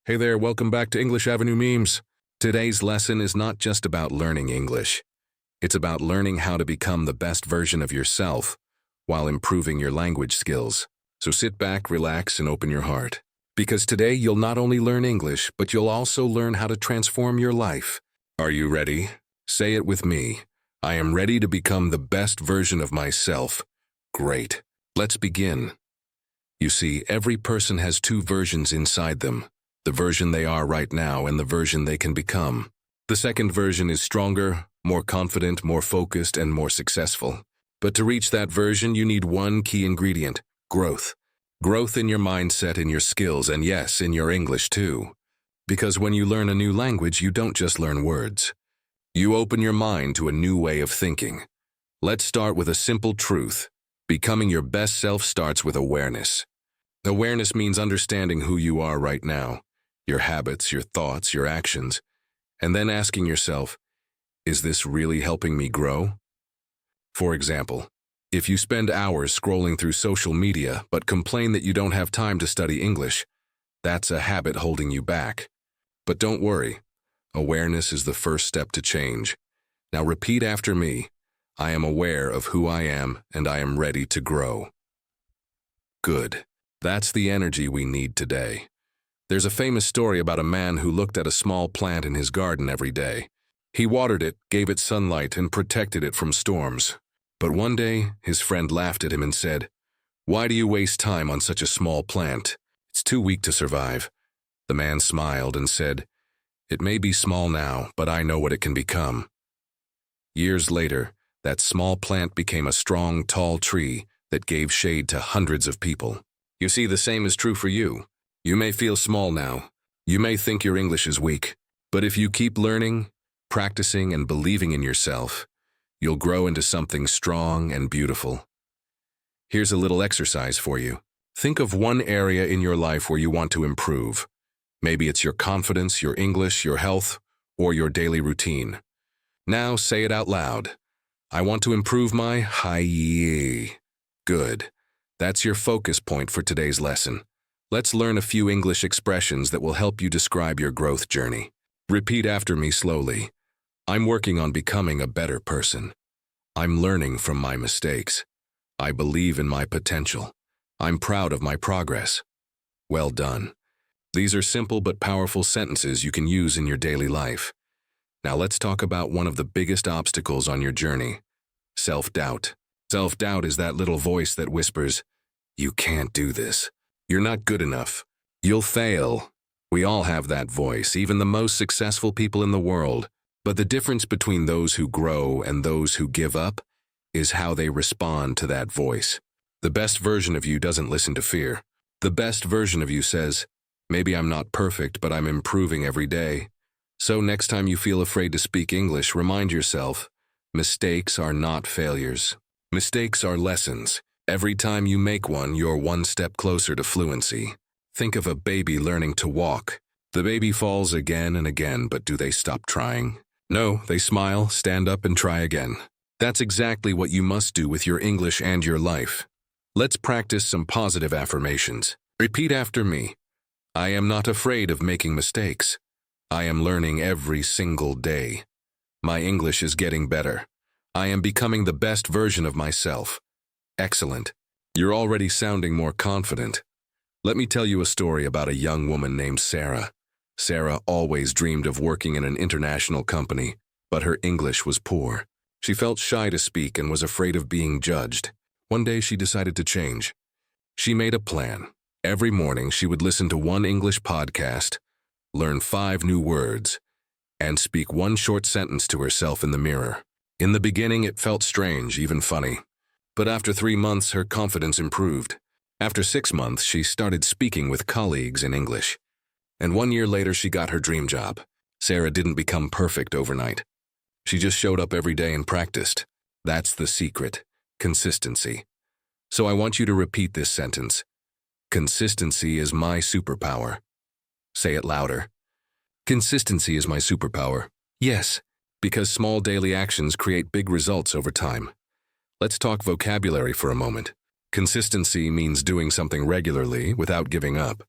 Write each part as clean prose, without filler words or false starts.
Hey there, welcome back to English Avenue Memes. Today's lesson is not just about learning English. It's about learning how to become the best version of yourself while improving your language skills. So sit back, relax, and open your heart. Because today you'll not only learn English, but you'll also learn how to transform your life. Are you ready? Say it with me. I am ready to become the best version of myself. Great. Let's begin. You see, every person has two versions inside them. The version they are right now and the version they can become. The second version is stronger, more confident, more focused, and more successful. But to reach that version, you need one key ingredient: growth. Growth in your mindset, in your skills, and yes, in your English too. Because when you learn a new language, you don't just learn words. You open your mind to a new way of thinking. Let's start with a simple truth. Becoming your best self starts with awareness. Awareness means understanding who you are right now, your habits, your thoughts, your actions, and then asking yourself, is this really helping me grow? For example, if you spend hours scrolling through social media but complain that you don't have time to study English, that's a habit holding you back. But don't worry, awareness is the first step to change. Now repeat after me. I am aware of who I am and I am ready to grow. Good. That's the energy we need today. There's a famous story about a man who looked at a small plant in his garden every day. He watered it, gave it sunlight, and protected it from storms. But one day, his friend laughed at him and said, "Why do you waste time on such a small plant? It's too weak to survive." The man smiled and said, "It may be small now, but I know what it can become." Years later, that small plant became a strong, tall tree that gave shade to hundreds of people. You see, the same is true for you. You may feel small now. You may think your English is weak. But if you keep learning, practicing, and believing in yourself, you'll grow into something strong and beautiful. Here's a little exercise for you. Think of one area in your life where you want to improve. Maybe it's your confidence, your English, your health, or your daily routine. Now say it out loud. I want to improve my hi. Good. That's your focus point for today's lesson. Let's learn a few English expressions that will help you describe your growth journey. Repeat after me slowly. I'm working on becoming a better person. I'm learning from my mistakes. I believe in my potential. I'm proud of my progress. Well done. These are simple but powerful sentences you can use in your daily life. Now let's talk about one of the biggest obstacles on your journey: self-doubt. Self-doubt is that little voice that whispers, "You can't do this. You're not good enough. You'll fail." We all have that voice, even the most successful people in the world. But the difference between those who grow and those who give up is how they respond to that voice. The best version of you doesn't listen to fear. The best version of you says, "Maybe I'm not perfect, but I'm improving every day." So next time you feel afraid to speak English, remind yourself, mistakes are not failures. Mistakes are lessons. Every time you make one, you're one step closer to fluency. Think of a baby learning to walk. The baby falls again and again, but do they stop trying? No, they smile, stand up, and try again. That's exactly what you must do with your English and your life. Let's practice some positive affirmations. Repeat after me. I am not afraid of making mistakes. I am learning every single day. My English is getting better. I am becoming the best version of myself. Excellent. You're already sounding more confident. Let me tell you a story about a young woman named Sarah. Sarah always dreamed of working in an international company, but her English was poor. She felt shy to speak and was afraid of being judged. One day she decided to change. She made a plan. Every morning she would listen to one English podcast, learn 5 new words, and speak one short sentence to herself in the mirror. In the beginning it felt strange, even funny. But after 3 months, her confidence improved. After 6 months, she started speaking with colleagues in English. And 1 year later, she got her dream job. Sarah didn't become perfect overnight. She just showed up every day and practiced. That's the secret: consistency. So I want you to repeat this sentence. Consistency is my superpower. Say it louder. Consistency is my superpower. Yes, because small daily actions create big results over time. Let's talk vocabulary for a moment. Consistency means doing something regularly without giving up.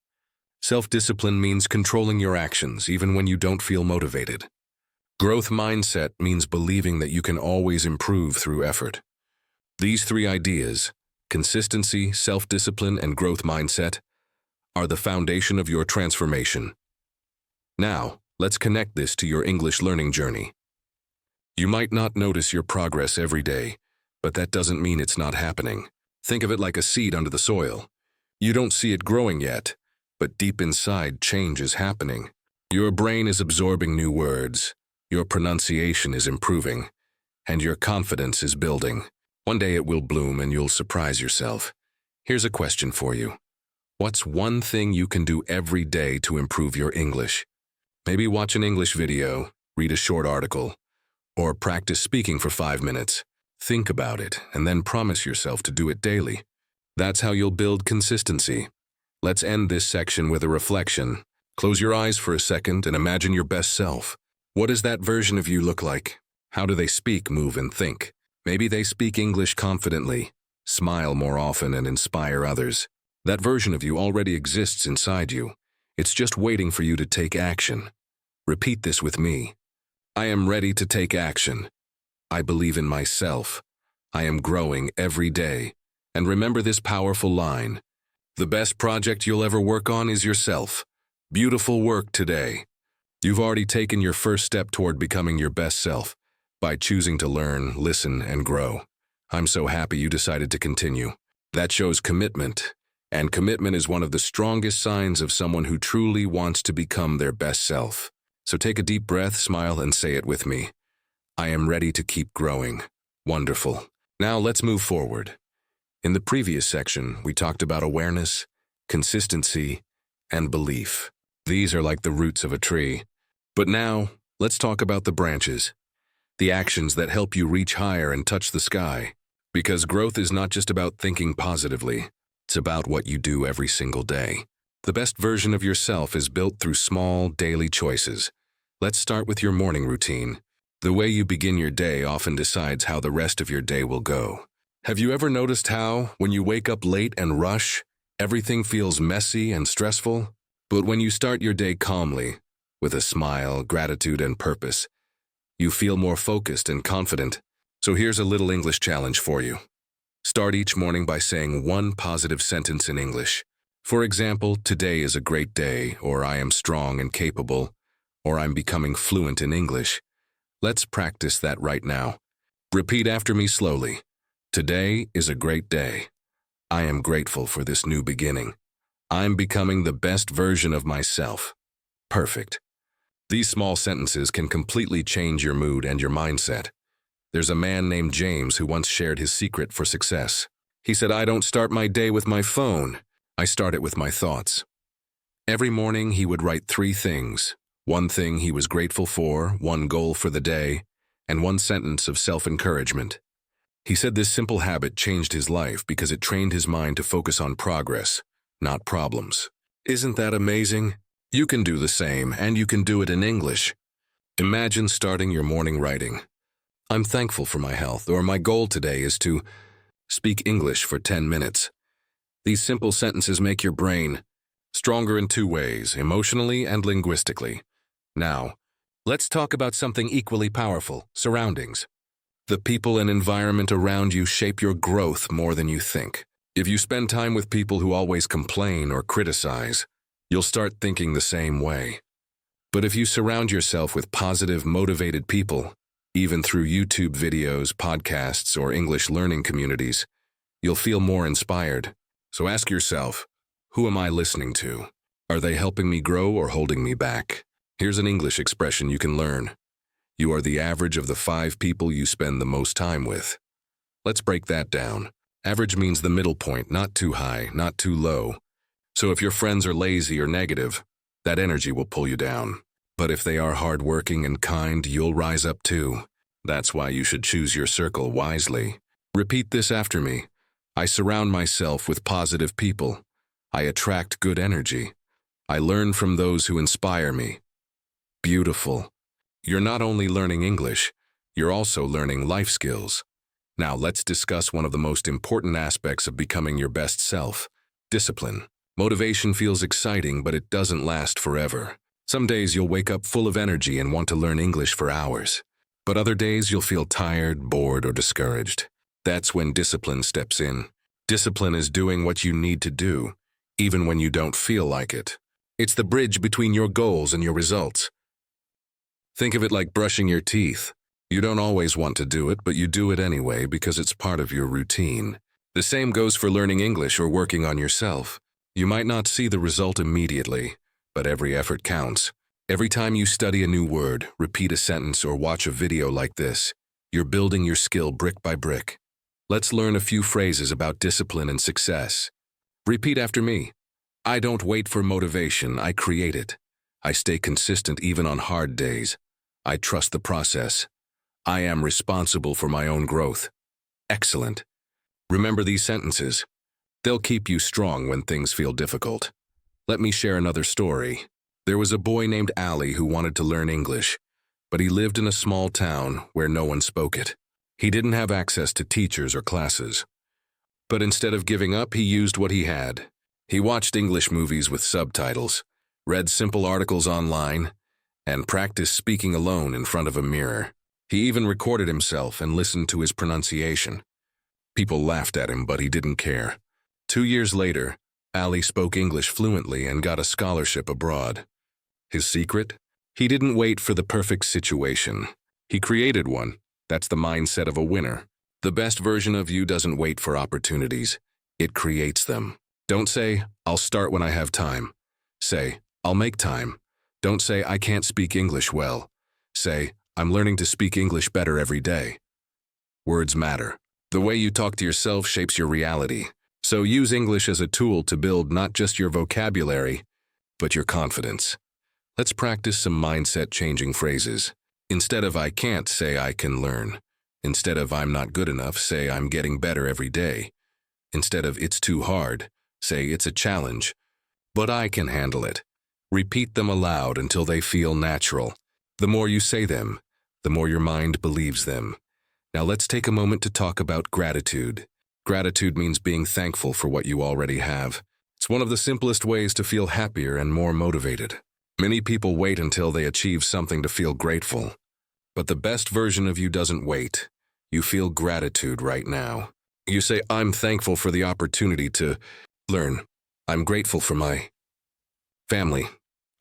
Self-discipline means controlling your actions even when you don't feel motivated. Growth mindset means believing that you can always improve through effort. These three ideas, consistency, self-discipline, and growth mindset, are the foundation of your transformation. Now, let's connect this to your English learning journey. You might not notice your progress every day, but that doesn't mean it's not happening. Think of it like a seed under the soil. You don't see it growing yet, but deep inside, change is happening. Your brain is absorbing new words, your pronunciation is improving, and your confidence is building. One day it will bloom and you'll surprise yourself. Here's a question for you. What's one thing you can do every day to improve your English? Maybe watch an English video, read a short article, or practice speaking for 5 minutes. Think about it and then promise yourself to do it daily. That's how you'll build consistency. Let's end this section with a reflection. Close your eyes for a second and imagine your best self. What does that version of you look like? How do they speak, move, and think? Maybe they speak English confidently, smile more often, and inspire others. That version of you already exists inside you. It's just waiting for you to take action. Repeat this with me. I am ready to take action. I believe in myself. I am growing every day. And remember this powerful line. The best project you'll ever work on is yourself. Beautiful work today. You've already taken your first step toward becoming your best self by choosing to learn, listen, and grow. I'm so happy you decided to continue. That shows commitment, and commitment is one of the strongest signs of someone who truly wants to become their best self. So take a deep breath, smile, and say it with me. I am ready to keep growing. Wonderful. Now let's move forward. In the previous section, we talked about awareness, consistency, and belief. These are like the roots of a tree. But now, let's talk about the branches, the actions that help you reach higher and touch the sky. Because growth is not just about thinking positively, it's about what you do every single day. The best version of yourself is built through small, daily choices. Let's start with your morning routine. The way you begin your day often decides how the rest of your day will go. Have you ever noticed how, when you wake up late and rush, everything feels messy and stressful? But when you start your day calmly, with a smile, gratitude, and purpose, you feel more focused and confident. So here's a little English challenge for you. Start each morning by saying one positive sentence in English. For example, today is a great day, or I am strong and capable, or I'm becoming fluent in English. Let's practice that right now. Repeat after me slowly. Today is a great day. I am grateful for this new beginning. I'm becoming the best version of myself. Perfect. These small sentences can completely change your mood and your mindset. There's a man named James who once shared his secret for success. He said, I don't start my day with my phone. I start it with my thoughts. Every morning he would write 3 things. One thing he was grateful for, one goal for the day, and one sentence of self-encouragement. He said this simple habit changed his life because it trained his mind to focus on progress, not problems. Isn't that amazing? You can do the same, and you can do it in English. Imagine starting your morning writing. I'm thankful for my health, or my goal today is to speak English for 10 minutes. These simple sentences make your brain stronger in 2 ways, emotionally and linguistically. Now, let's talk about something equally powerful, surroundings. The people and environment around you shape your growth more than you think. If you spend time with people who always complain or criticize, you'll start thinking the same way. But if you surround yourself with positive, motivated people, even through YouTube videos, podcasts, or English learning communities, you'll feel more inspired. So ask yourself, who am I listening to? Are they helping me grow or holding me back? Here's an English expression you can learn. You are the average of the 5 people you spend the most time with. Let's break that down. Average means the middle point, not too high, not too low. So if your friends are lazy or negative, that energy will pull you down. But if they are hardworking and kind, you'll rise up too. That's why you should choose your circle wisely. Repeat this after me. I surround myself with positive people. I attract good energy. I learn from those who inspire me. Beautiful. You're not only learning English, you're also learning life skills. Now let's discuss one of the most important aspects of becoming your best self, discipline. Motivation feels exciting, but it doesn't last forever. Some days you'll wake up full of energy and want to learn English for hours. But other days you'll feel tired, bored, or discouraged. That's when discipline steps in. Discipline is doing what you need to do, even when you don't feel like it. It's the bridge between your goals and your results. Think of it like brushing your teeth. You don't always want to do it, but you do it anyway because it's part of your routine. The same goes for learning English or working on yourself. You might not see the result immediately, but every effort counts. Every time you study a new word, repeat a sentence, or watch a video like this, you're building your skill brick by brick. Let's learn a few phrases about discipline and success. Repeat after me. I don't wait for motivation, I create it. I stay consistent even on hard days. I trust the process. I am responsible for my own growth. Excellent. Remember these sentences. They'll keep you strong when things feel difficult. Let me share another story. There was a boy named Ali who wanted to learn English, but he lived in a small town where no one spoke it. He didn't have access to teachers or classes. But instead of giving up, he used what he had. He watched English movies with subtitles, read simple articles online, and practiced speaking alone in front of a mirror. He even recorded himself and listened to his pronunciation. People laughed at him, but he didn't care. 2 years later, Ali spoke English fluently and got a scholarship abroad. His secret? He didn't wait for the perfect situation. He created one. That's the mindset of a winner. The best version of you doesn't wait for opportunities. It creates them. Don't say, I'll start when I have time. Say, I'll make time. Don't say, I can't speak English well. Say, I'm learning to speak English better every day. Words matter. The way you talk to yourself shapes your reality. So use English as a tool to build not just your vocabulary, but your confidence. Let's practice some mindset-changing phrases. Instead of I can't, say I can learn. Instead of I'm not good enough, say I'm getting better every day. Instead of it's too hard, say it's a challenge, but I can handle it. Repeat them aloud until they feel natural. The more you say them, the more your mind believes them. Now let's take a moment to talk about gratitude. Gratitude means being thankful for what you already have. It's one of the simplest ways to feel happier and more motivated. Many people wait until they achieve something to feel grateful. But the best version of you doesn't wait. You feel gratitude right now. You say, I'm thankful for the opportunity to learn. I'm grateful for my family.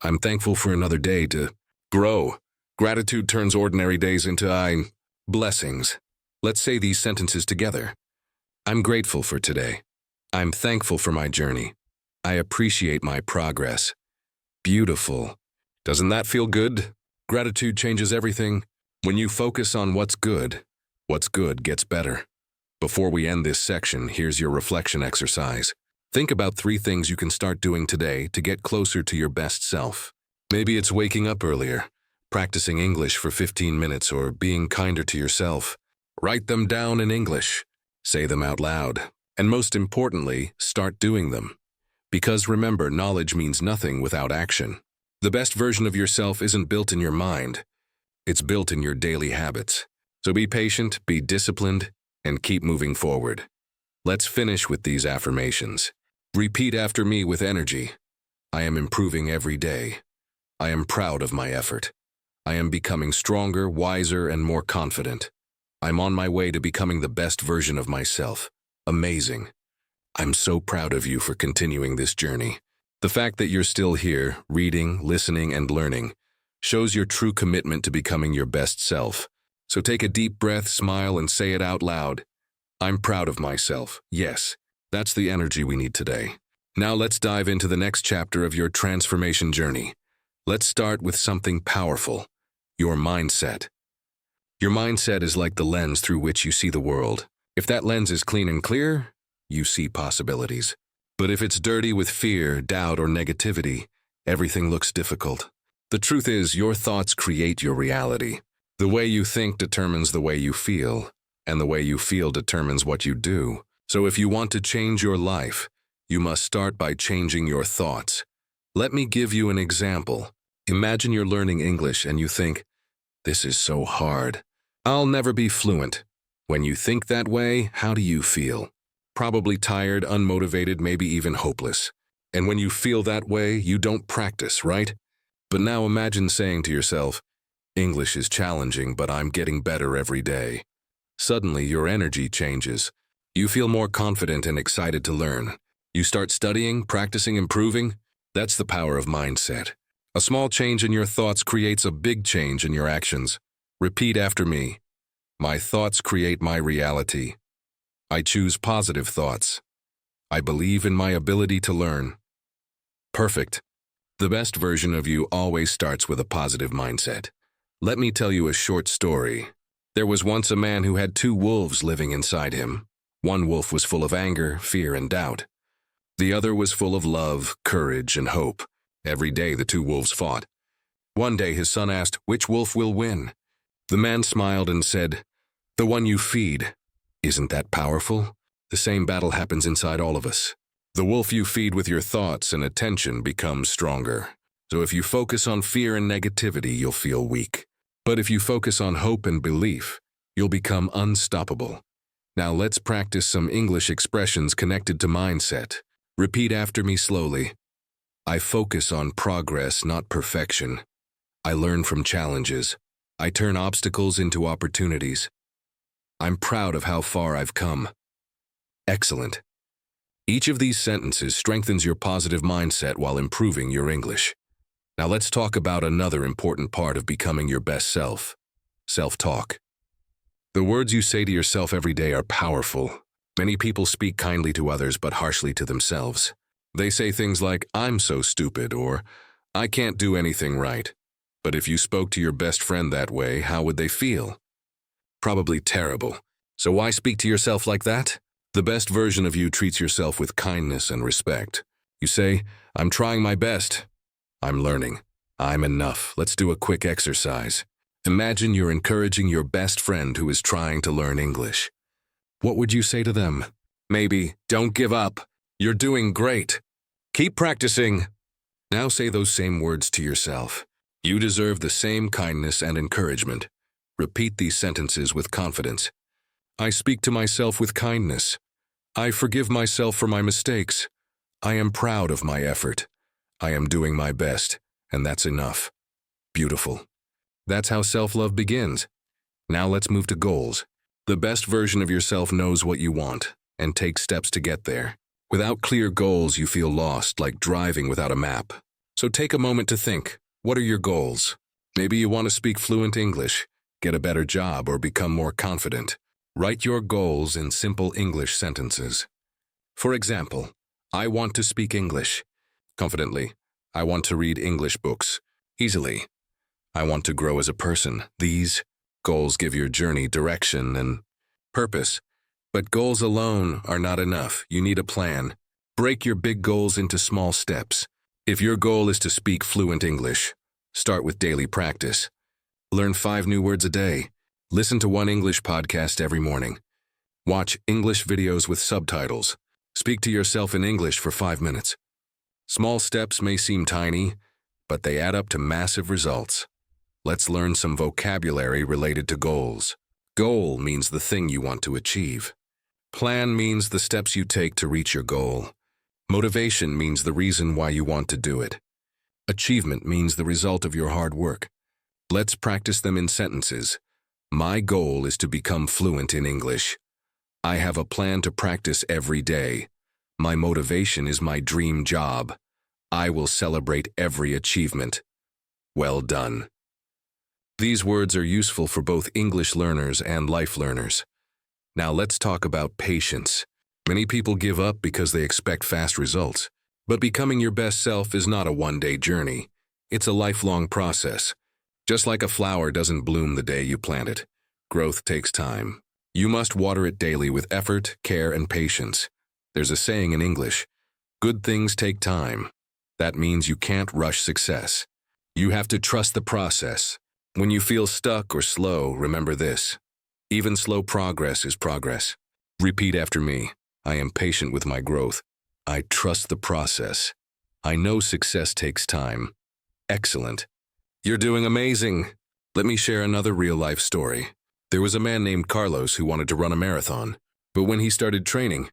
I'm thankful for another day to grow. Gratitude turns ordinary days into blessings. Let's say these sentences together. I'm grateful for today. I'm thankful for my journey. I appreciate my progress. Beautiful. Doesn't that feel good? Gratitude changes everything. When you focus on what's good gets better. Before we end this section, here's your reflection exercise. Think about 3 things you can start doing today to get closer to your best self. Maybe it's waking up earlier, practicing English for 15 minutes, or being kinder to yourself. Write them down in English. Say them out loud. And most importantly, start doing them. Because remember, knowledge means nothing without action. The best version of yourself isn't built in your mind. It's built in your daily habits. So be patient, be disciplined, and keep moving forward. Let's finish with these affirmations. Repeat after me with energy. I am improving every day. I am proud of my effort. I am becoming stronger, wiser, and more confident. I'm on my way to becoming the best version of myself. Amazing. I'm so proud of you for continuing this journey. The fact that you're still here, reading, listening, and learning, shows your true commitment to becoming your best self. So take a deep breath, smile, and say it out loud. I'm proud of myself. Yes, that's the energy we need today. Now let's dive into the next chapter of your transformation journey. Let's start with something powerful, your mindset. Your mindset is like the lens through which you see the world. If that lens is clean and clear, you see possibilities. But if it's dirty with fear, doubt, or negativity, everything looks difficult. The truth is, your thoughts create your reality. The way you think determines the way you feel, and the way you feel determines what you do. So if you want to change your life, you must start by changing your thoughts. Let me give you an example. Imagine you're learning English and you think, this is so hard. I'll never be fluent. When you think that way, how do you feel? Probably tired, unmotivated, maybe even hopeless. And when you feel that way, you don't practice, right? But now imagine saying to yourself, English is challenging, but I'm getting better every day. Suddenly, your energy changes. You feel more confident and excited to learn. You start studying, practicing, improving. That's the power of mindset. A small change in your thoughts creates a big change in your actions. Repeat after me. My thoughts create my reality. I choose positive thoughts. I believe in my ability to learn. Perfect. The best version of you always starts with a positive mindset. Let me tell you a short story. There was once a man who had two wolves living inside him. One wolf was full of anger, fear, and doubt. The other was full of love, courage, and hope. Every day the two wolves fought. One day his son asked, "Which wolf will win?" The man smiled and said, "The one you feed." Isn't that powerful? The same battle happens inside all of us. The wolf you feed with your thoughts and attention becomes stronger. So if you focus on fear and negativity, you'll feel weak. But if you focus on hope and belief, you'll become unstoppable. Now let's practice some English expressions connected to mindset. Repeat after me slowly. I focus on progress, not perfection. I learn from challenges. I turn obstacles into opportunities. I'm proud of how far I've come. Excellent. Each of these sentences strengthens your positive mindset while improving your English. Now let's talk about another important part of becoming your best self. Self-talk. The words you say to yourself every day are powerful. Many people speak kindly to others but harshly to themselves. They say things like, "I'm so stupid," or "I can't do anything right." But if you spoke to your best friend that way, how would they feel? Probably terrible. So why speak to yourself like that? The best version of you treats yourself with kindness and respect. You say, "I'm trying my best. I'm learning. I'm enough." Let's do a quick exercise. Imagine you're encouraging your best friend who is trying to learn English. What would you say to them? Maybe, "Don't give up. You're doing great. Keep practicing." Now say those same words to yourself. You deserve the same kindness and encouragement. Repeat these sentences with confidence. I speak to myself with kindness. I forgive myself for my mistakes. I am proud of my effort. I am doing my best, and that's enough. Beautiful. That's how self-love begins. Now let's move to goals. The best version of yourself knows what you want and takes steps to get there. Without clear goals, you feel lost, like driving without a map. So take a moment to think. What are your goals? Maybe you want to speak fluent English, get a better job, or become more confident. Write your goals in simple English sentences. For example, I want to speak English confidently. I want to read English books easily. I want to grow as a person. These goals give your journey direction and purpose. But goals alone are not enough. You need a plan. Break your big goals into small steps. If your goal is to speak fluent English, start with daily practice. Learn 5 new words a day. Listen to one English podcast every morning. Watch English videos with subtitles. Speak to yourself in English for 5 minutes. Small steps may seem tiny, but they add up to massive results. Let's learn some vocabulary related to goals. Goal means the thing you want to achieve. Plan means the steps you take to reach your goal. Motivation means the reason why you want to do it. Achievement means the result of your hard work. Let's practice them in sentences. My goal is to become fluent in English. I have a plan to practice every day. My motivation is my dream job. I will celebrate every achievement. Well done. These words are useful for both English learners and life learners. Now let's talk about patience. Many people give up because they expect fast results. But becoming your best self is not a one-day journey. It's a lifelong process. Just like a flower doesn't bloom the day you plant it, growth takes time. You must water it daily with effort, care, and patience. There's a saying in English, good things take time. That means you can't rush success. You have to trust the process. When you feel stuck or slow, remember this. Even slow progress is progress. Repeat after me. I am patient with my growth. I trust the process. I know success takes time. Excellent. You're doing amazing. Let me share another real-life story. There was a man named Carlos who wanted to run a marathon. But when he started training,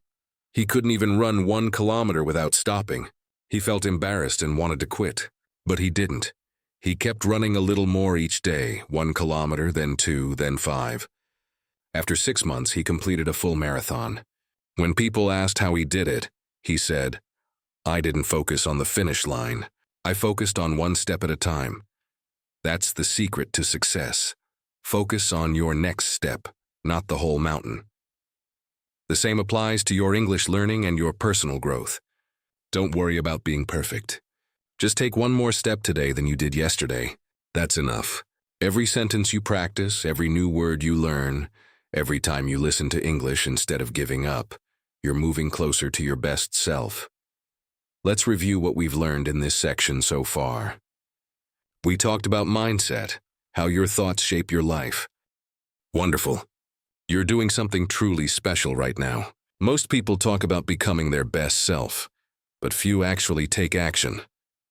he couldn't even run 1 kilometer without stopping. He felt embarrassed and wanted to quit, but he didn't. He kept running a little more each day, 1 kilometer, then 2, then 5. After 6 months, he completed a full marathon. When people asked how he did it, he said, "I didn't focus on the finish line. I focused on 1 step at a time." That's the secret to success. Focus on your next step, not the whole mountain. The same applies to your English learning and your personal growth. Don't worry about being perfect. Just take 1 more step today than you did yesterday. That's enough. Every sentence you practice, every new word you learn, every time you listen to English instead of giving up, you're moving closer to your best self. Let's review what we've learned in this section so far. We talked about mindset, how your thoughts shape your life. Wonderful. You're doing something truly special right now. Most people talk about becoming their best self, but few actually take action,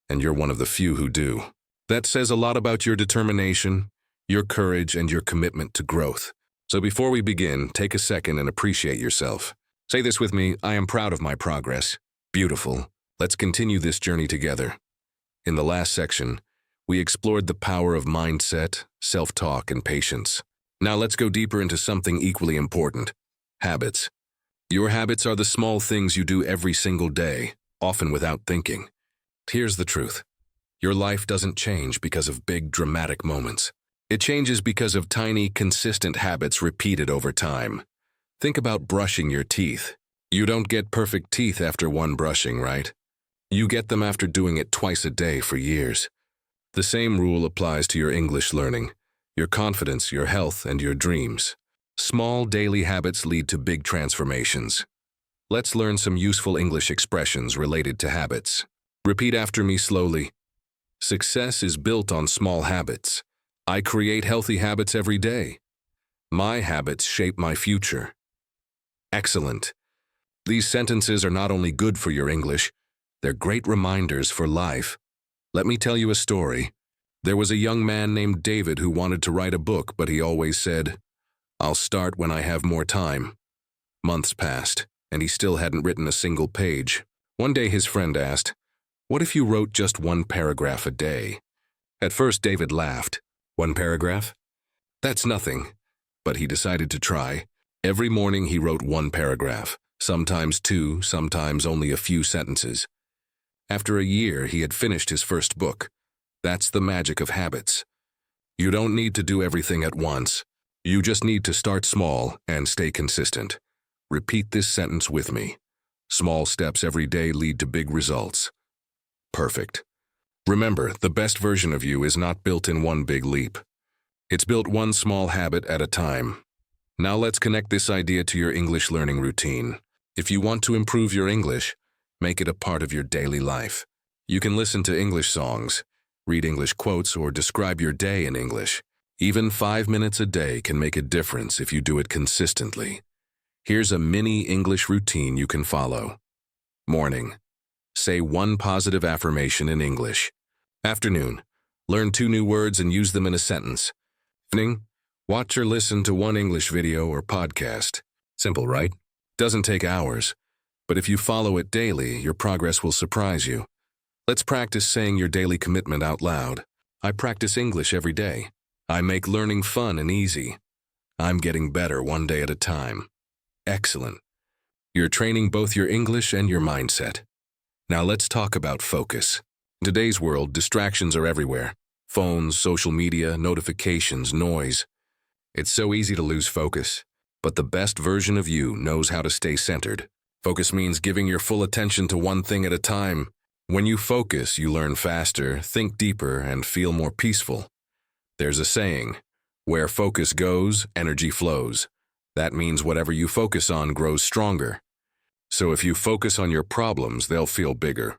and you're one of the few who do. That says a lot about your determination, your courage, and your commitment to growth. So before we begin, take a second and appreciate yourself. Say this with me: I am proud of my progress. Beautiful. Let's continue this journey together. In the last section, we explored the power of mindset, self-talk, and patience. Now let's go deeper into something equally important: habits. Your habits are the small things you do every single day, often without thinking. Here's the truth. Your life doesn't change because of big, dramatic moments. It changes because of tiny, consistent habits repeated over time. Think about brushing your teeth. You don't get perfect teeth after 1 brushing, right? You get them after doing it twice a day for years. The same rule applies to your English learning, your confidence, your health, and your dreams. Small daily habits lead to big transformations. Let's learn some useful English expressions related to habits. Repeat after me slowly. Success is built on small habits. I create healthy habits every day. My habits shape my future. Excellent. These sentences are not only good for your English, they're great reminders for life. Let me tell you a story. There was a young man named David who wanted to write a book, but he always said, "I'll start when I have more time." Months passed, and he still hadn't written a single page. One day his friend asked, "What if you wrote just 1 paragraph a day?" At first David laughed. 1 paragraph? That's nothing. But he decided to try. Every morning he wrote 1 paragraph, sometimes 2, sometimes only a few sentences. After a year, he had finished his first book. That's the magic of habits. You don't need to do everything at once. You just need to start small and stay consistent. Repeat this sentence with me. Small steps every day lead to big results. Perfect. Remember, the best version of you is not built in 1 big leap. It's built 1 small habit at a time. Now let's connect this idea to your English learning routine. If you want to improve your English, make it a part of your daily life. You can listen to English songs, read English quotes, or describe your day in English. Even 5 minutes a day can make a difference if you do it consistently. Here's a mini English routine you can follow. Morning. Say 1 positive affirmation in English. Afternoon. Learn 2 new words and use them in a sentence. Evening. Watch or listen to 1 English video or podcast. Simple, right? Doesn't take hours. But if you follow it daily, your progress will surprise you. Let's practice saying your daily commitment out loud. I practice English every day. I make learning fun and easy. I'm getting better 1 day at a time. Excellent. You're training both your English and your mindset. Now let's talk about focus. In today's world, distractions are everywhere. Phones, social media, notifications, noise. It's so easy to lose focus. But the best version of you knows how to stay centered. Focus means giving your full attention to 1 thing at a time. When you focus, you learn faster, think deeper, and feel more peaceful. There's a saying, where focus goes, energy flows. That means whatever you focus on grows stronger. So if you focus on your problems, they'll feel bigger.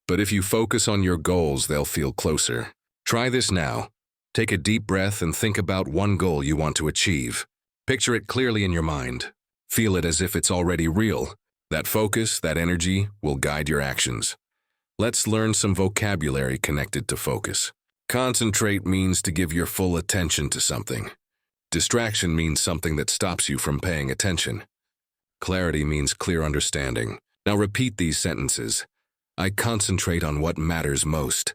But if you focus on your goals, they'll feel closer. Try this now. Take a deep breath and think about 1 goal you want to achieve. Picture it clearly in your mind. Feel it as if it's already real. That focus, that energy, will guide your actions. Let's learn some vocabulary connected to focus. Concentrate means to give your full attention to something. Distraction means something that stops you from paying attention. Clarity means clear understanding. Now repeat these sentences. I concentrate on what matters most.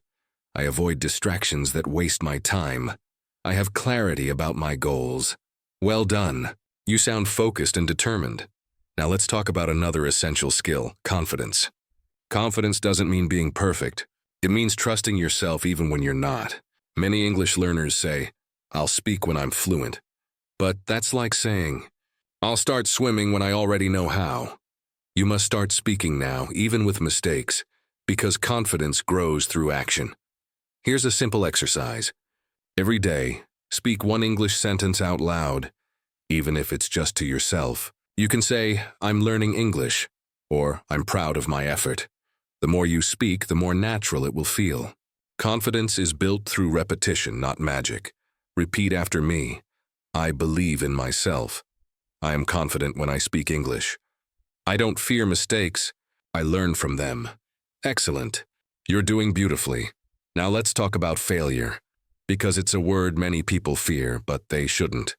I avoid distractions that waste my time. I have clarity about my goals. Well done. You sound focused and determined. Now let's talk about another essential skill, confidence. Confidence doesn't mean being perfect. It means trusting yourself even when you're not. Many English learners say, "I'll speak when I'm fluent." But that's like saying, "I'll start swimming when I already know how." You must start speaking now, even with mistakes, because confidence grows through action. Here's a simple exercise. Every day, speak one English sentence out loud, even if it's just to yourself. You can say, "I'm learning English," or "I'm proud of my effort." The more you speak, the more natural it will feel. Confidence is built through repetition, not magic. Repeat after me. I believe in myself. I am confident when I speak English. I don't fear mistakes. I learn from them. Excellent. You're doing beautifully. Now let's talk about failure, because it's a word many people fear, but they shouldn't.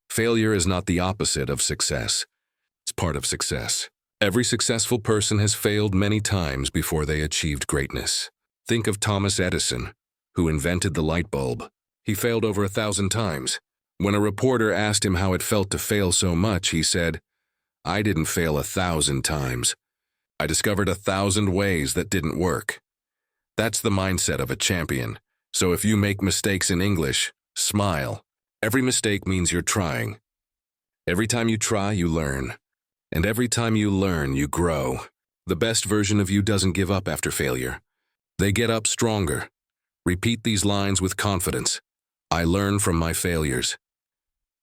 Failure is not the opposite of success. It's part of success. Every successful person has failed many times before they achieved greatness. Think of Thomas Edison, who invented the light bulb. He failed over 1,000 times. When a reporter asked him how it felt to fail so much, he said, "I didn't fail 1,000 times. I discovered 1,000 ways that didn't work." That's the mindset of a champion. So if you make mistakes in English, smile. Every mistake means you're trying. Every time you try, you learn. And every time you learn, you grow. The best version of you doesn't give up after failure. They get up stronger. Repeat these lines with confidence. I learn from my failures.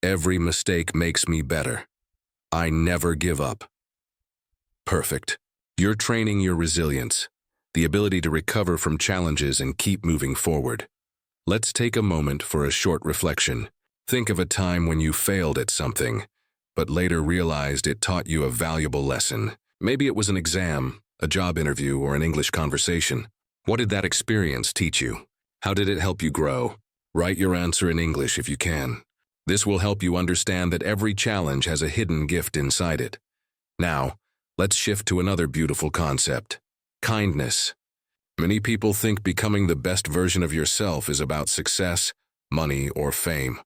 Every mistake makes me better. I never give up. Perfect. You're training your resilience, the ability to recover from challenges and keep moving forward. Let's take a moment for a short reflection. Think of a time when you failed at something, but later realized it taught you a valuable lesson. Maybe it was an exam, a job interview, or an English conversation. What did that experience teach you? How did it help you grow? Write your answer in English if you can. This will help you understand that every challenge has a hidden gift inside it. Now, let's shift to another beautiful concept: kindness. Many people think becoming the best version of yourself is about success, money, or fame.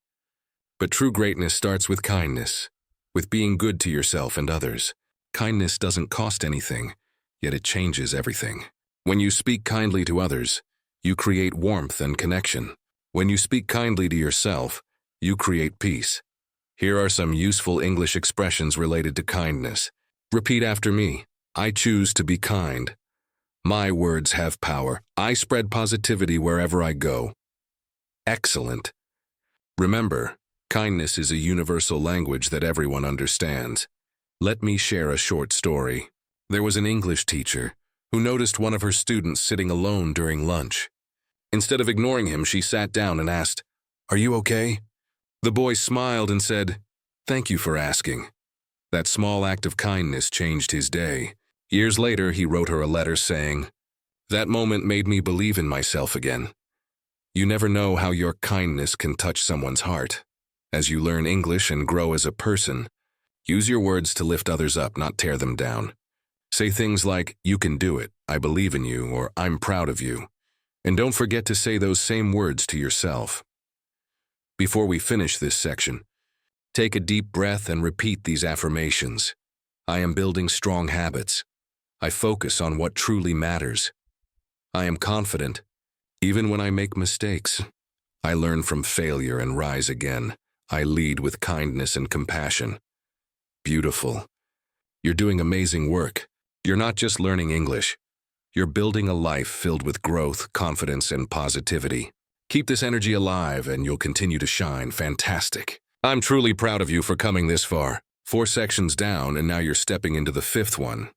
But true greatness starts with kindness, with being good to yourself and others. Kindness doesn't cost anything, yet it changes everything. When you speak kindly to others, you create warmth and connection. When you speak kindly to yourself, you create peace. Here are some useful English expressions related to kindness. Repeat after me. I choose to be kind. My words have power. I spread positivity wherever I go. Excellent. Remember, kindness is a universal language that everyone understands. Let me share a short story. There was an English teacher who noticed one of her students sitting alone during lunch. Instead of ignoring him, she sat down and asked, "Are you okay?" The boy smiled and said, "Thank you for asking." That small act of kindness changed his day. Years later, he wrote her a letter saying, "That moment made me believe in myself again." You never know how your kindness can touch someone's heart. As you learn English and grow as a person, use your words to lift others up, not tear them down. Say things like, "You can do it," "I believe in you," or "I'm proud of you." And don't forget to say those same words to yourself. Before we finish this section, take a deep breath and repeat these affirmations. I am building strong habits. I focus on what truly matters. I am confident, even when I make mistakes. I learn from failure and rise again. I lead with kindness and compassion. Beautiful. You're doing amazing work. You're not just learning English. You're building a life filled with growth, confidence, and positivity. Keep this energy alive and you'll continue to shine. Fantastic. I'm truly proud of you for coming this far. 4 sections down, and now you're stepping into the 5th one.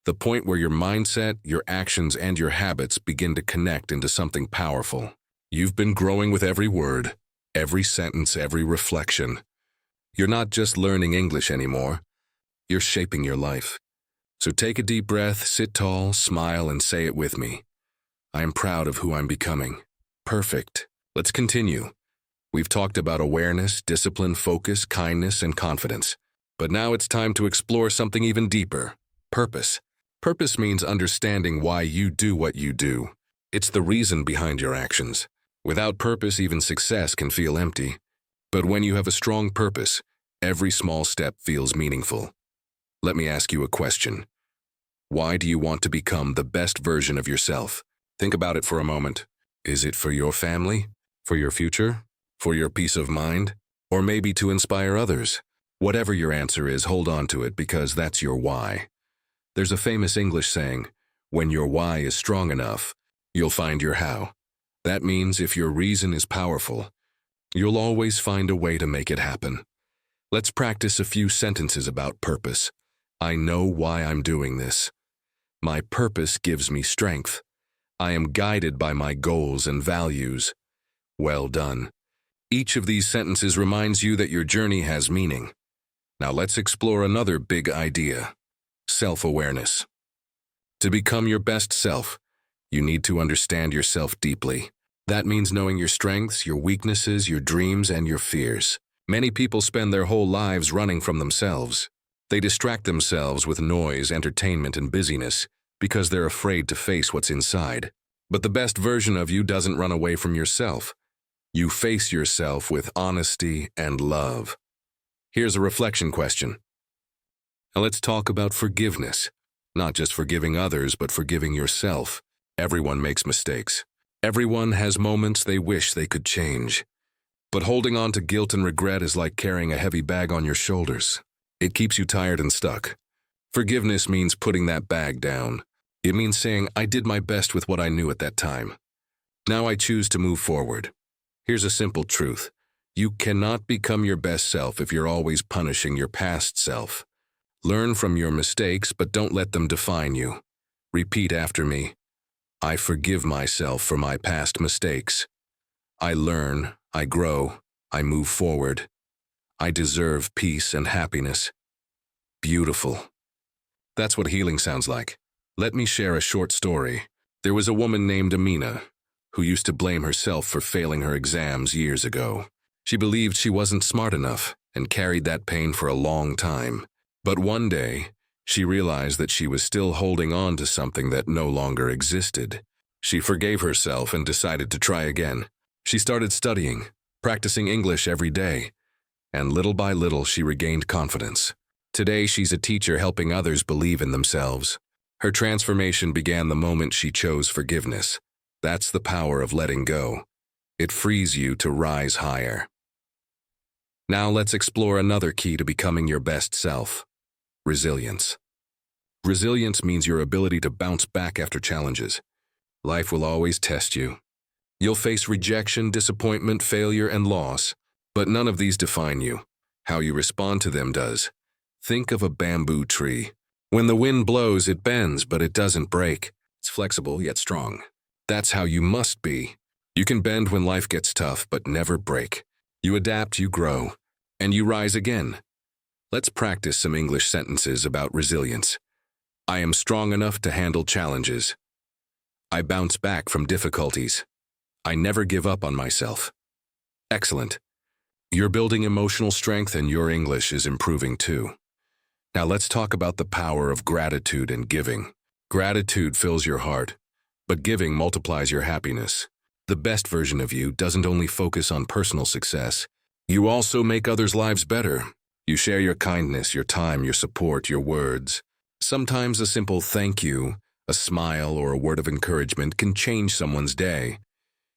The point where your mindset, your actions, and your habits begin to connect into something powerful. You've been growing with every word, every sentence, every reflection. You're not just learning English anymore. You're shaping your life. So take a deep breath, sit tall, smile, and say it with me. I am proud of who I'm becoming. Perfect. Let's continue. We've talked about awareness, discipline, focus, kindness, and confidence. But now it's time to explore something even deeper: purpose. Purpose means understanding why you do what you do. It's the reason behind your actions. Without purpose, even success can feel empty. But when you have a strong purpose, every small step feels meaningful. Let me ask you a question. Why do you want to become the best version of yourself? Think about it for a moment. Is it for your family? For your future? For your peace of mind? Or maybe to inspire others? Whatever your answer is, hold on to it because that's your why. There's a famous English saying, when your why is strong enough, you'll find your how. That means if your reason is powerful, you'll always find a way to make it happen. Let's practice a few sentences about purpose. I know why I'm doing this. My purpose gives me strength. I am guided by my goals and values. Well done. Each of these sentences reminds you that your journey has meaning. Now let's explore another big idea, self-awareness. To become your best self, you need to understand yourself deeply. That means knowing your strengths, your weaknesses, your dreams, and your fears. Many people spend their whole lives running from themselves. They distract themselves with noise, entertainment, and busyness because they're afraid to face what's inside. But the best version of you doesn't run away from yourself. You face yourself with honesty and love. Here's a reflection question. Now let's talk about forgiveness. Not just forgiving others, but forgiving yourself. Everyone makes mistakes. Everyone has moments they wish they could change. But holding on to guilt and regret is like carrying a heavy bag on your shoulders. It keeps you tired and stuck. Forgiveness means putting that bag down. It means saying, I did my best with what I knew at that time. Now I choose to move forward. Here's a simple truth. You cannot become your best self if you're always punishing your past self. Learn from your mistakes, but don't let them define you. Repeat after me. I forgive myself for my past mistakes. I learn, I grow, I move forward. I deserve peace and happiness. Beautiful. That's what healing sounds like. Let me share a short story. There was a woman named Amina who used to blame herself for failing her exams years ago. She believed she wasn't smart enough and carried that pain for a long time. But one day, she realized that she was still holding on to something that no longer existed. She forgave herself and decided to try again. She started studying, practicing English every day, and little by little she regained confidence. Today she's a teacher helping others believe in themselves. Her transformation began the moment she chose forgiveness. That's the power of letting go. It frees you to rise higher. Now let's explore another key to becoming your best self. Resilience. Resilience means your ability to bounce back after challenges. Life will always test you. You'll face rejection, disappointment, failure, and loss, but none of these define you. How you respond to them does. Think of a bamboo tree. When the wind blows, it bends, but it doesn't break. It's flexible yet strong. That's how you must be. You can bend when life gets tough, but never break. You adapt, you grow, and you rise again. Let's practice some English sentences about resilience. I am strong enough to handle challenges. I bounce back from difficulties. I never give up on myself. Excellent. You're building emotional strength and your English is improving too. Now let's talk about the power of gratitude and giving. Gratitude fills your heart, but giving multiplies your happiness. The best version of you doesn't only focus on personal success, you also make others' lives better. You share your kindness, your time, your support, your words. Sometimes a simple thank you, a smile, or a word of encouragement can change someone's day.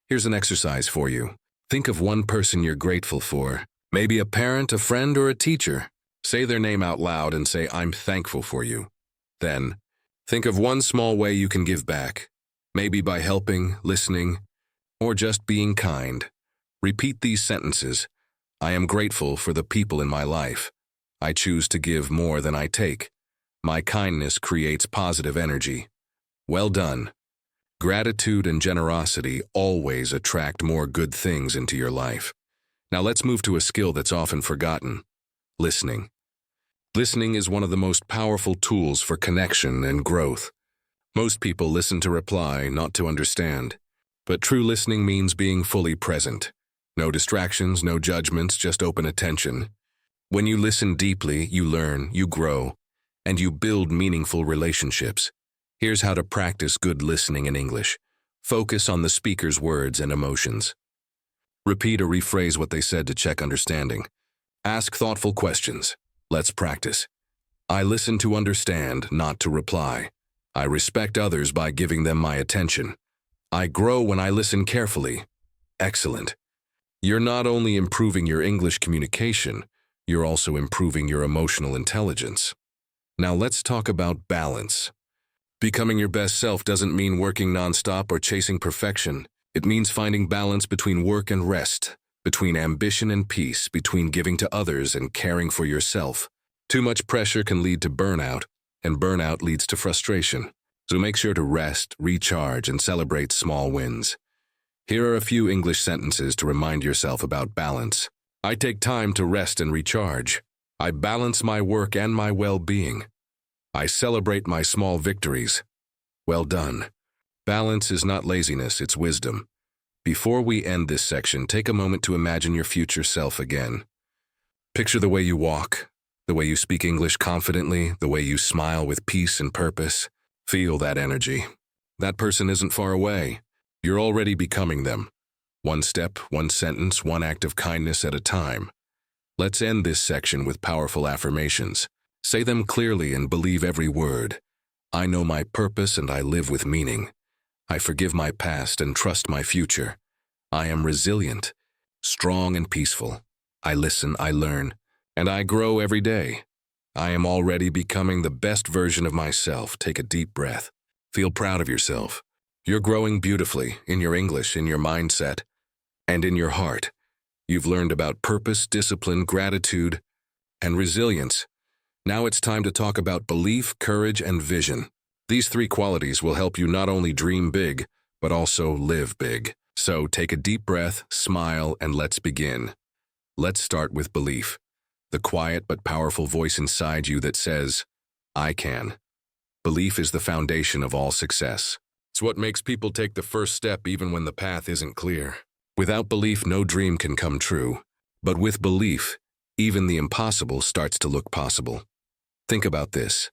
Here's an exercise for you. Think of one person you're grateful for. Maybe a parent, a friend, or a teacher. Say their name out loud and say, I'm thankful for you. Then, think of one small way you can give back. Maybe by helping, listening, or just being kind. Repeat these sentences. I am grateful for the people in my life. I choose to give more than I take. My kindness creates positive energy. Well done. Gratitude and generosity always attract more good things into your life. Now let's move to a skill that's often forgotten. Listening. Listening is one of the most powerful tools for connection and growth. Most people listen to reply, not to understand. But true listening means being fully present. No distractions, no judgments, just open attention. When you listen deeply, you learn, you grow, and you build meaningful relationships. Here's how to practice good listening in English. Focus on the speaker's words and emotions. Repeat or rephrase what they said to check understanding. Ask thoughtful questions. Let's practice. I listen to understand, not to reply. I respect others by giving them my attention. I grow when I listen carefully. Excellent. You're not only improving your English communication, you're also improving your emotional intelligence. Now let's talk about balance. Becoming your best self doesn't mean working nonstop or chasing perfection. It means finding balance between work and rest, between ambition and peace, between giving to others and caring for yourself. Too much pressure can lead to burnout, and burnout leads to frustration. So make sure to rest, recharge, and celebrate small wins. Here are a few English sentences to remind yourself about balance. I take time to rest and recharge. I balance my work and my well-being. I celebrate my small victories. Well done. Balance is not laziness, it's wisdom. Before we end this section, take a moment to imagine your future self again. Picture the way you walk, the way you speak English confidently, the way you smile with peace and purpose. Feel that energy. That person isn't far away. You're already becoming them. One step, one sentence, one act of kindness at a time. Let's end this section with powerful affirmations. Say them clearly and believe every word. I know my purpose and I live with meaning. I forgive my past and trust my future. I am resilient, strong and peaceful. I listen, I learn, and I grow every day. I am already becoming the best version of myself. Take a deep breath. Feel proud of yourself. You're growing beautifully in your English, in your mindset, and in your heart. You've learned about purpose, discipline, gratitude, and resilience. Now it's time to talk about belief, courage, and vision. These three qualities will help you not only dream big, but also live big. So take a deep breath, smile, and let's begin. Let's start with belief. The quiet but powerful voice inside you that says, I can. Belief is the foundation of all success. It's what makes people take the first step even when the path isn't clear. Without belief, no dream can come true. But with belief, even the impossible starts to look possible. Think about this.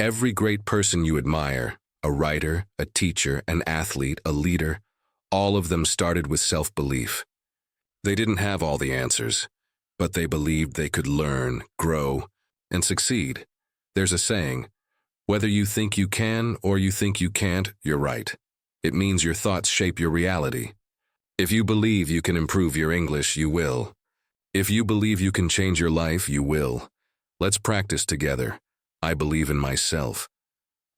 Every great person you admire, a writer, a teacher, an athlete, a leader, all of them started with self-belief. They didn't have all the answers, but they believed they could learn, grow, and succeed. There's a saying, whether you think you can or you think you can't, you're right. It means your thoughts shape your reality. If you believe you can improve your English, you will. If you believe you can change your life, you will. Let's practice together. I believe in myself.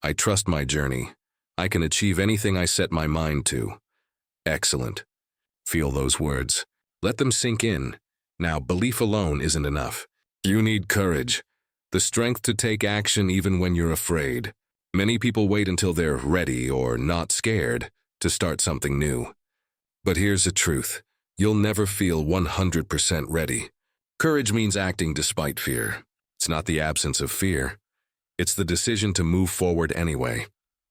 I trust my journey. I can achieve anything I set my mind to. Excellent. Feel those words. Let them sink in. Now, belief alone isn't enough. You need courage. The strength to take action even when you're afraid. Many people wait until they're ready or not scared to start something new. But here's the truth. You'll never feel 100% ready. Courage means acting despite fear. It's not the absence of fear. It's the decision to move forward anyway.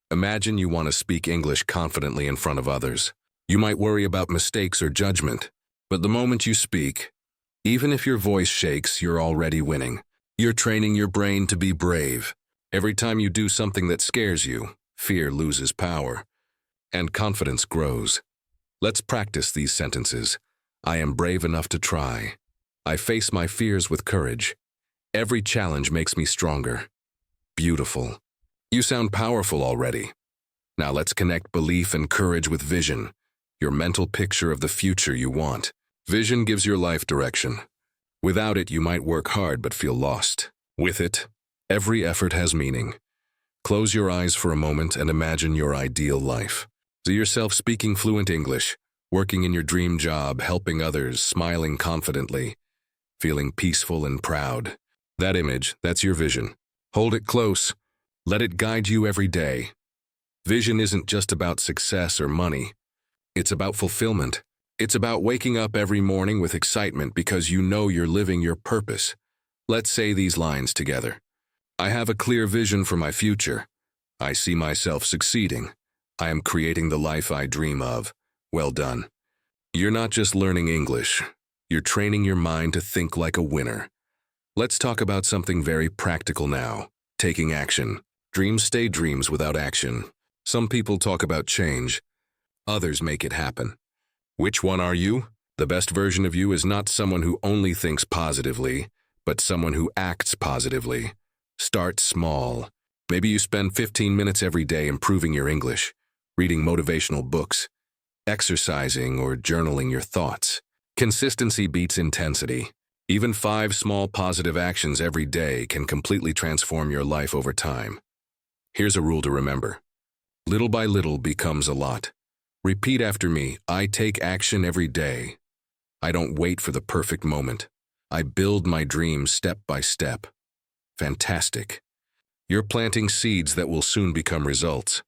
Imagine you want to speak English confidently in front of others. You might worry about mistakes or judgment, but the moment you speak, even if your voice shakes, you're already winning. You're training your brain to be brave. Every time you do something that scares you, fear loses power, and confidence grows. Let's practice these sentences. I am brave enough to try. I face my fears with courage. Every challenge makes me stronger. Beautiful. You sound powerful already. Now let's connect belief and courage with vision, your mental picture of the future you want. Vision gives your life direction. Without it, you might work hard but feel lost. With it, every effort has meaning. Close your eyes for a moment and imagine your ideal life. See yourself speaking fluent English, working in your dream job, helping others, smiling confidently, feeling peaceful and proud. That image, that's your vision. Hold it close. Let it guide you every day. Vision isn't just about success or money. It's about fulfillment. It's about waking up every morning with excitement because you know you're living your purpose. Let's say these lines together. I have a clear vision for my future. I see myself succeeding. I am creating the life I dream of. Well done. You're not just learning English. You're training your mind to think like a winner. Let's talk about something very practical now. taking action. Dreams stay dreams without action. Some people talk about change. Others make it happen. Which one are you? The best version of you is not someone who only thinks positively, but someone who acts positively. Start small. Maybe you spend 15 minutes every day improving your English, reading motivational books, exercising, or journaling your thoughts. Consistency beats intensity. Even 5 small positive actions every day can completely transform your life over time. Here's a rule to remember. Little by little becomes a lot. Repeat after me. I take action every day. I don't wait for the perfect moment. I build my dreams step by step. Fantastic. You're planting seeds that will soon become results.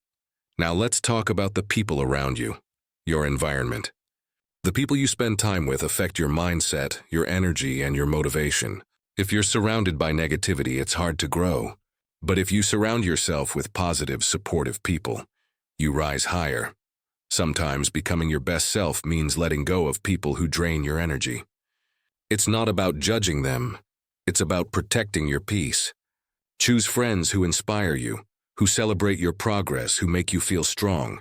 Now let's talk about the people around you, your environment. The people you spend time with affect your mindset, your energy, and your motivation. If you're surrounded by negativity, it's hard to grow. But if you surround yourself with positive, supportive people, you rise higher. Sometimes becoming your best self means letting go of people who drain your energy. It's not about judging them. It's about protecting your peace. Choose friends who inspire you, who celebrate your progress, who make you feel strong.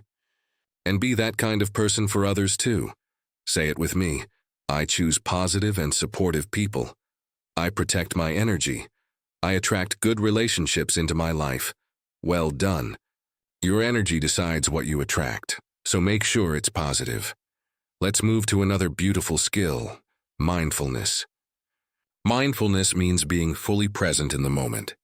And be that kind of person for others too. Say it with me. I choose positive and supportive people. I protect my energy. I attract good relationships into my life. Well done. Your energy decides what you attract, so make sure it's positive. Let's move to another beautiful skill, mindfulness. Mindfulness means being fully present in the moment.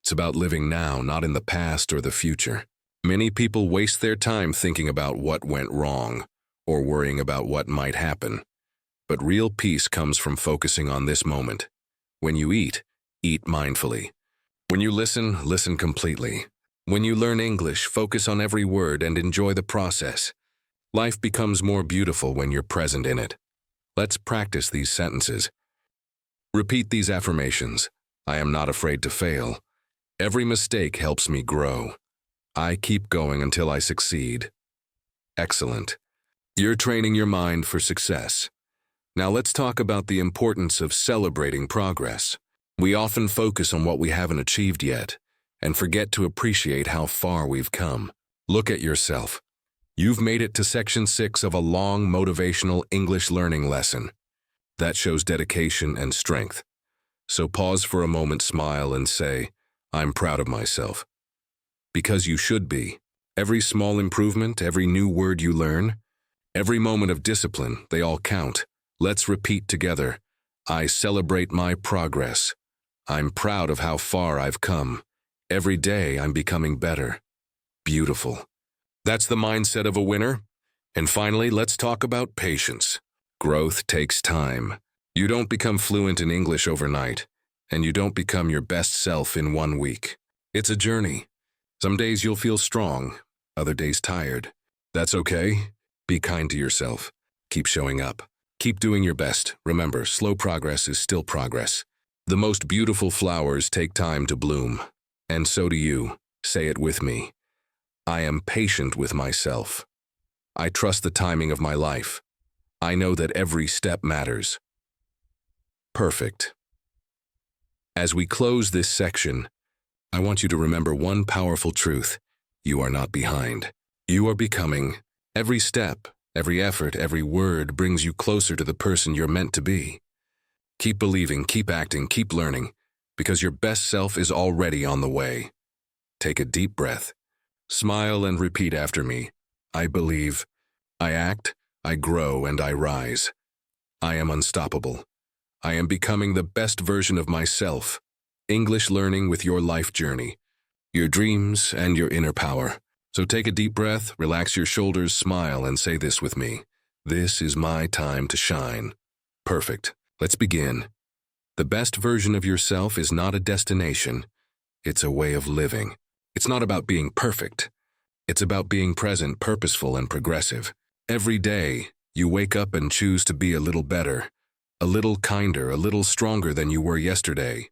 It's about living now, not in the past or the future. Many people waste their time thinking about what went wrong or worrying about what might happen. But real peace comes from focusing on this moment. When you eat, eat mindfully. When you listen, listen completely. When you learn English, focus on every word and enjoy the process. Life becomes more beautiful when you're present in it. Let's practice these sentences. Repeat these affirmations. I am not afraid to fail. Every mistake helps me grow. I keep going until I succeed. Excellent. You're training your mind for success. Now let's talk about the importance of celebrating progress. We often focus on what we haven't achieved yet and forget to appreciate how far we've come. Look at yourself. You've made it to section 6 of a long motivational English learning lesson. That shows dedication and strength. So pause for a moment, smile, and say, I'm proud of myself. Because you should be. Every small improvement, every new word you learn, every moment of discipline, they all count. Let's repeat together. I celebrate my progress. I'm proud of how far I've come. Every day I'm becoming better. Beautiful. That's the mindset of a winner. And finally, let's talk about patience. Growth takes time. You don't become fluent in English overnight, and you don't become your best self in 1 week. It's a journey. Some days you'll feel strong, other days tired. That's okay. Be kind to yourself. Keep showing up. Keep doing your best. Remember, slow progress is still progress. The most beautiful flowers take time to bloom. And so do you. Say it with me. I am patient with myself. I trust the timing of my life. I know that every step matters. Perfect. As we close this section, I want you to remember one powerful truth. You are not behind. You are becoming. Every step, every effort, every word brings you closer to the person you're meant to be. Keep believing, keep acting, keep learning, because your best self is already on the way. Take a deep breath. Smile and repeat after me. I believe. I act, I grow, and I rise. I am unstoppable. I am becoming the best version of myself. English learning with your life journey, your dreams, and your inner power. So take a deep breath, relax your shoulders, smile, and say this with me. This is my time to shine. Perfect. Let's begin. The best version of yourself is not a destination. It's a way of living. It's not about being perfect. It's about being present, purposeful, and progressive. Every day, you wake up and choose to be a little better, a little kinder, a little stronger than you were yesterday.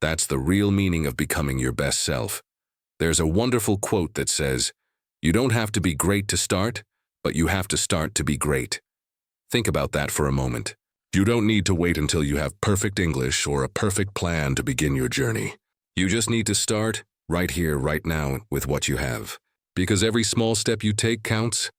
That's the real meaning of becoming your best self. There's a wonderful quote that says, you don't have to be great to start, but you have to start to be great. Think about that for a moment. You don't need to wait until you have perfect English or a perfect plan to begin your journey. You just need to start right here, right now, with what you have. Because every small step you take counts.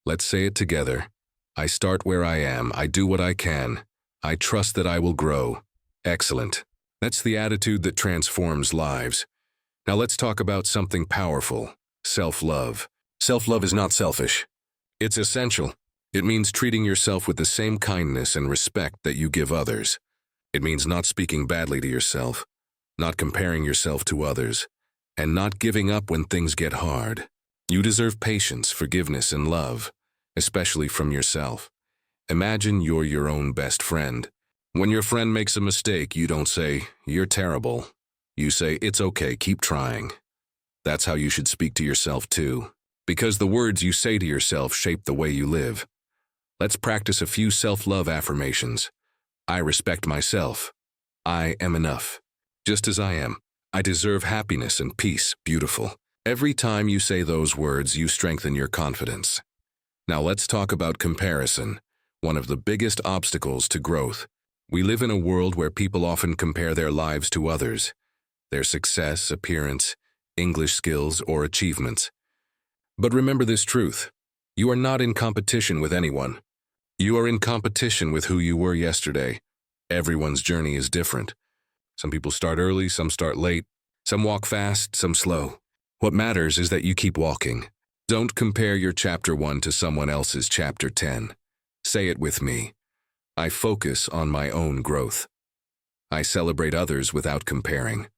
Let's say it together. I start where I am. I do what I can. I trust that I will grow. Excellent. That's the attitude that transforms lives. Now let's talk about something powerful. Self-love. Self-love is not selfish. It's essential. It means treating yourself with the same kindness and respect that you give others. It means not speaking badly to yourself, not comparing yourself to others, and not giving up when things get hard. You deserve patience, forgiveness, and love, especially from yourself. Imagine you're your own best friend. When your friend makes a mistake, you don't say, "You're terrible." You say, "It's okay, keep trying." That's how you should speak to yourself too, because the words you say to yourself shape the way you live. Let's practice a few self-love affirmations. I respect myself. I am enough. Just as I am. I deserve happiness and peace. Beautiful. Every time you say those words, you strengthen your confidence. Now let's talk about comparison, one of the biggest obstacles to growth. We live in a world where people often compare their lives to others, their success, appearance, English skills, or achievements. But remember this truth. You are not in competition with anyone. You are in competition with who you were yesterday. Everyone's journey is different. Some people start early, some start late, some walk fast, some slow. What matters is that you keep walking. Don't compare your chapter 1 to someone else's chapter 10. Say it with me. I focus on my own growth. I celebrate others without comparing.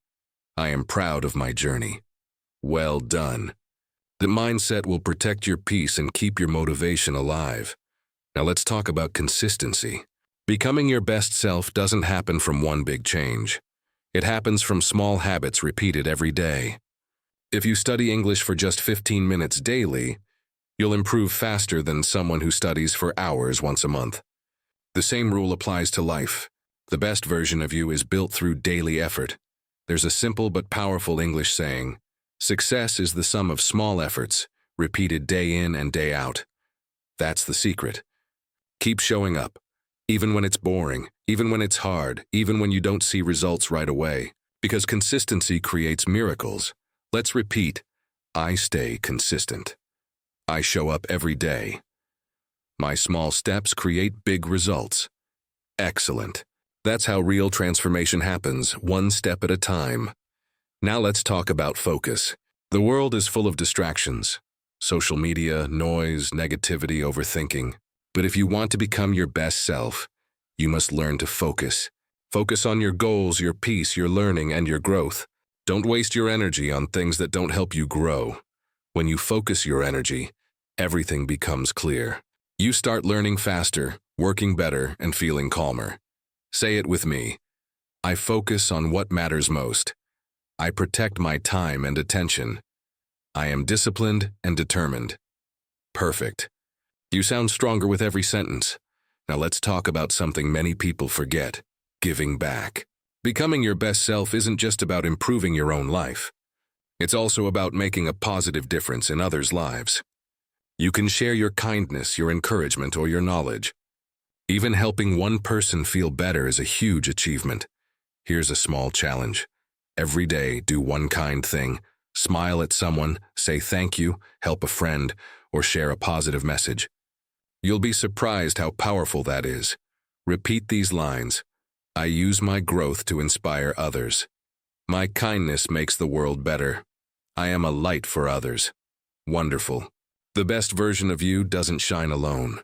I am proud of my journey. Well done. The mindset will protect your peace and keep your motivation alive. Now let's talk about consistency. Becoming your best self doesn't happen from one big change. It happens from small habits repeated every day. If you study English for just 15 minutes daily, you'll improve faster than someone who studies for hours once a month. The same rule applies to life. The best version of you is built through daily effort. There's a simple but powerful English saying, "Success is the sum of small efforts, repeated day in and day out." That's the secret. Keep showing up, even when it's boring, even when it's hard, even when you don't see results right away, because consistency creates miracles. Let's repeat. I stay consistent. I show up every day. My small steps create big results. Excellent. That's how real transformation happens, one step at a time. Now let's talk about focus. The world is full of distractions. Social media, noise, negativity, overthinking. But if you want to become your best self, you must learn to focus. Focus on your goals, your peace, your learning, and your growth. Don't waste your energy on things that don't help you grow. When you focus your energy, everything becomes clear. You start learning faster, working better, and feeling calmer. Say it with me. I focus on what matters most. I protect my time and attention. I am disciplined and determined. Perfect. You sound stronger with every sentence. Now let's talk about something many people forget: giving back. Becoming your best self isn't just about improving your own life. It's also about making a positive difference in others' lives. You can share your kindness, your encouragement, or your knowledge. Even helping one person feel better is a huge achievement. Here's a small challenge. Every day, do one kind thing. Smile at someone, say thank you, help a friend, or share a positive message. You'll be surprised how powerful that is. Repeat these lines. I use my growth to inspire others. My kindness makes the world better. I am a light for others. Wonderful. The best version of you doesn't shine alone.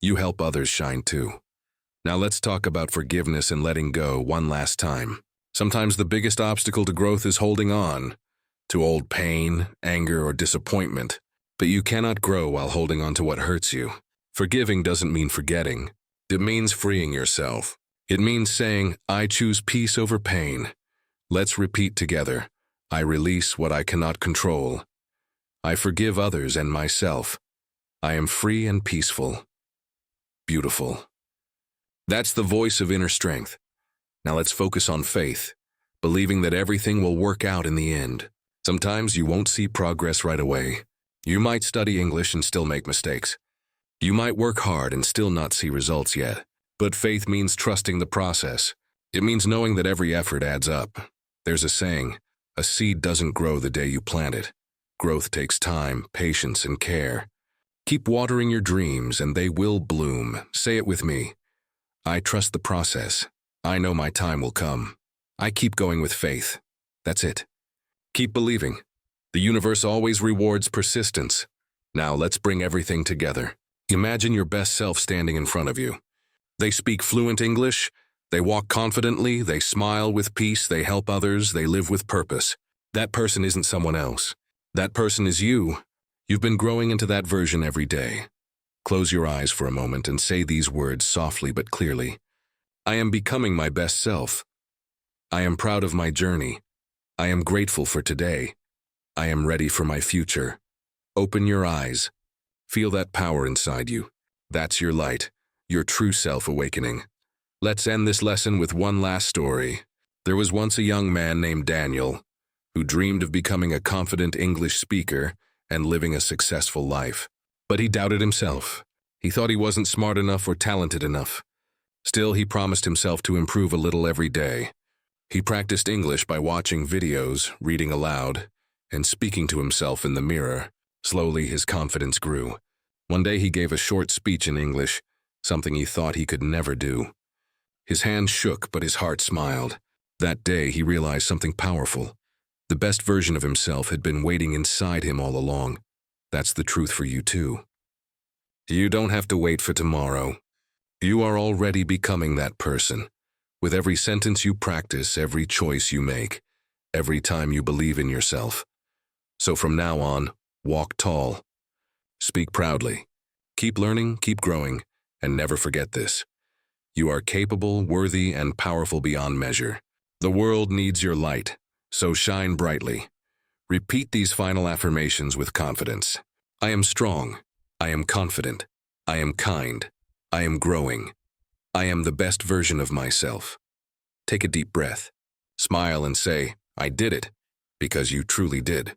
You help others shine too. Now let's talk about forgiveness and letting go one last time. Sometimes the biggest obstacle to growth is holding on to old pain, anger, or disappointment. But you cannot grow while holding on to what hurts you. Forgiving doesn't mean forgetting. It means freeing yourself. It means saying, I choose peace over pain. Let's repeat together. I release what I cannot control. I forgive others and myself. I am free and peaceful. Beautiful. That's the voice of inner strength. Now let's focus on faith, believing that everything will work out in the end. Sometimes you won't see progress right away. You might study English and still make mistakes. You might work hard and still not see results yet. But faith means trusting the process. It means knowing that every effort adds up. There's a saying, a seed doesn't grow the day you plant it. Growth takes time, patience, and care. Keep watering your dreams and they will bloom. Say it with me. I trust the process. I know my time will come. I keep going with faith. That's it. Keep believing. The universe always rewards persistence. Now let's bring everything together. Imagine your best self standing in front of you. They speak fluent English. They walk confidently. They smile with peace. They help others. They live with purpose. That person isn't someone else. That person is you. You've been growing into that version every day. Close your eyes for a moment and say these words softly but clearly. I am becoming my best self. I am proud of my journey. I am grateful for today. I am ready for my future. Open your eyes. Feel that power inside you. That's your light, your true self awakening. Let's end this lesson with one last story. There was once a young man named Daniel who dreamed of becoming a confident English speaker and living a successful life. But he doubted himself. He thought he wasn't smart enough or talented enough. Still, he promised himself to improve a little every day. He practiced English by watching videos, reading aloud, and speaking to himself in the mirror. Slowly, his confidence grew. One day he gave a short speech in English, something he thought he could never do. His hands shook, but his heart smiled. That day, he realized something powerful. The best version of himself had been waiting inside him all along. That's the truth for you too. You don't have to wait for tomorrow. You are already becoming that person. With every sentence you practice, every choice you make, every time you believe in yourself. So from now on, walk tall. Speak proudly. Keep learning, keep growing, and never forget this. You are capable, worthy, and powerful beyond measure. The world needs your light, so shine brightly. Repeat these final affirmations with confidence. I am strong. I am confident. I am kind. I am growing. I am the best version of myself. Take a deep breath. Smile and say, I did it, because you truly did.